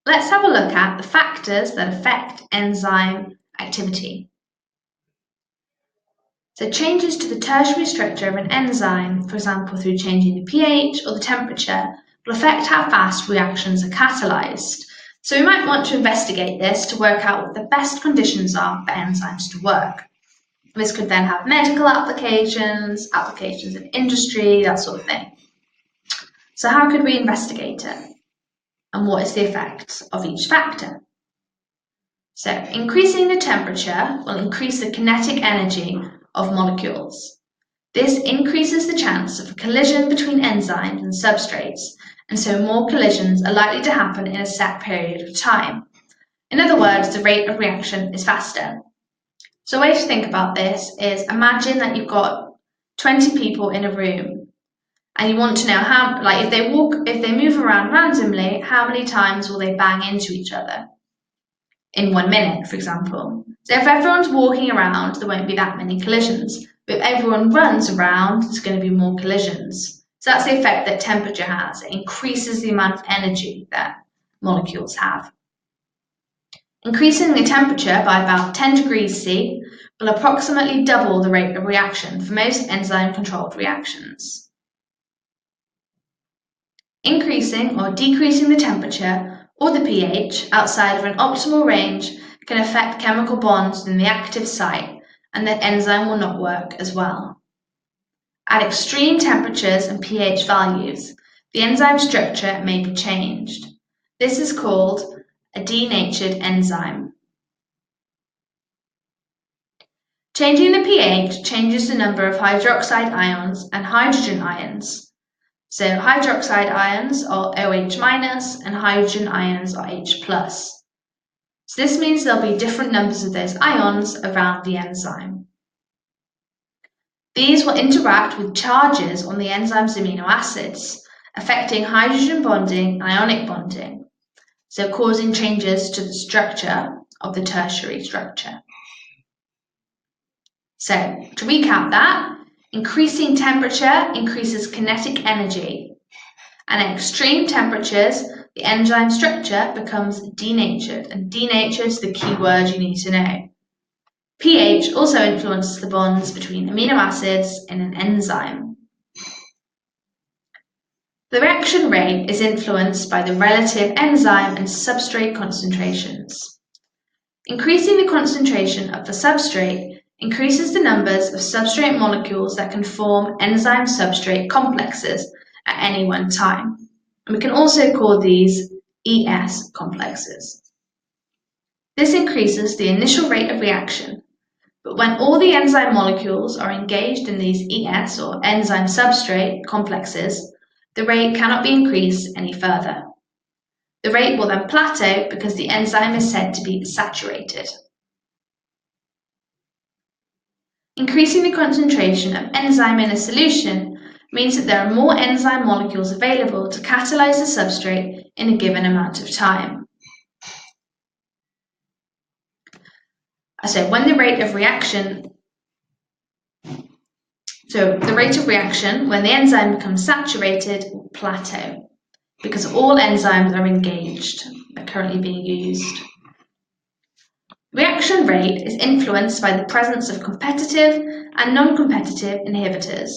Let's have a look at the factors that affect enzyme activity. So changes to the tertiary structure of an enzyme, for example through changing the pH or the temperature, will affect how fast reactions are catalyzed. So we might want to investigate this to work out what the best conditions are for enzymes to work. This could then have medical applications, applications in industry, that sort of thing. So how could we investigate it? And what is the effect of each factor? So increasing the temperature will increase the kinetic energy of molecules. This increases the chance of a collision between enzymes and substrates, and so more collisions are likely to happen in a set period of time. In other words, the rate of reaction is faster. So a way to think about this is imagine that you've got 20 people in a room and you want to know how, like if they move around randomly, how many times will they bang into each other in 1 minute, for example. So if everyone's walking around, there won't be that many collisions. But if everyone runs around, there's going to be more collisions. So that's the effect that temperature has. It increases the amount of energy that molecules have. Increasing the temperature by about 10 degrees C will approximately double the rate of reaction for most enzyme-controlled reactions. Increasing or decreasing the temperature or the pH outside of an optimal range can affect chemical bonds in the active site, and the enzyme will not work as well. At extreme temperatures and pH values, the enzyme structure may be changed. This is called a denatured enzyme. Changing the pH changes the number of hydroxide ions and hydrogen ions. So hydroxide ions are OH- and hydrogen ions are H+. So this means there'll be different numbers of those ions around the enzyme. These will interact with charges on the enzyme's amino acids, affecting hydrogen bonding and ionic bonding, so causing changes to the structure of the tertiary structure. So, to recap that, increasing temperature increases kinetic energy, and at extreme temperatures, the enzyme structure becomes denatured, and denatured is the key word you need to know. pH also influences the bonds between amino acids in an enzyme. The reaction rate is influenced by the relative enzyme and substrate concentrations. Increasing the concentration of the substrate increases the numbers of substrate molecules that can form enzyme-substrate complexes at any one time. And we can also call these ES complexes. This increases the initial rate of reaction, but when all the enzyme molecules are engaged in these ES or enzyme-substrate complexes, the rate cannot be increased any further. The rate will then plateau because the enzyme is said to be saturated. Increasing the concentration of enzyme in a solution means that there are more enzyme molecules available to catalyze the substrate in a given amount of time. So the rate of reaction when the enzyme becomes saturated will plateau because all enzymes are engaged, are currently being used. Reaction rate is influenced by the presence of competitive and non-competitive inhibitors.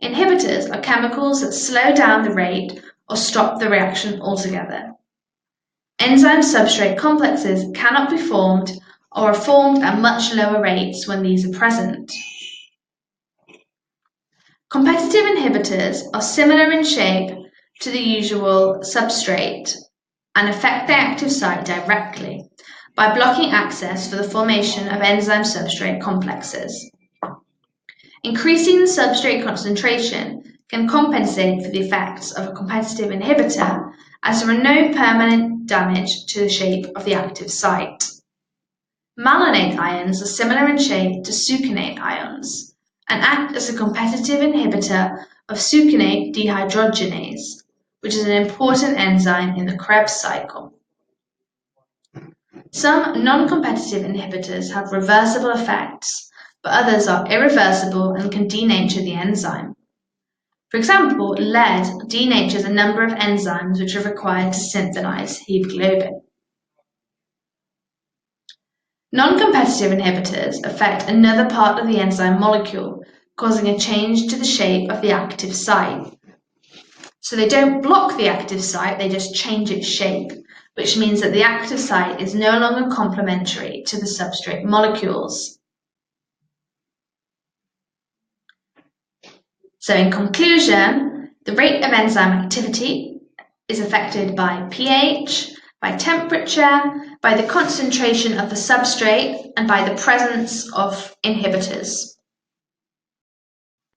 Inhibitors are chemicals that slow down the rate or stop the reaction altogether. Enzyme-substrate complexes cannot be formed or are formed at much lower rates when these are present. Competitive inhibitors are similar in shape to the usual substrate and affect the active site directly by blocking access for the formation of enzyme-substrate complexes. Increasing the substrate concentration can compensate for the effects of a competitive inhibitor, as there are no permanent damage to the shape of the active site. Malonate ions are similar in shape to succinate ions and act as a competitive inhibitor of succinate dehydrogenase, which is an important enzyme in the Krebs cycle. Some non-competitive inhibitors have reversible effects, but others are irreversible and can denature the enzyme. For example, lead denatures a number of enzymes which are required to synthesize hemoglobin. Non-competitive inhibitors affect another part of the enzyme molecule, causing a change to the shape of the active site. So they don't block the active site, they just change its shape, which means that the active site is no longer complementary to the substrate molecules. So in conclusion, the rate of enzyme activity is affected by pH, by temperature, by the concentration of the substrate, and by the presence of inhibitors.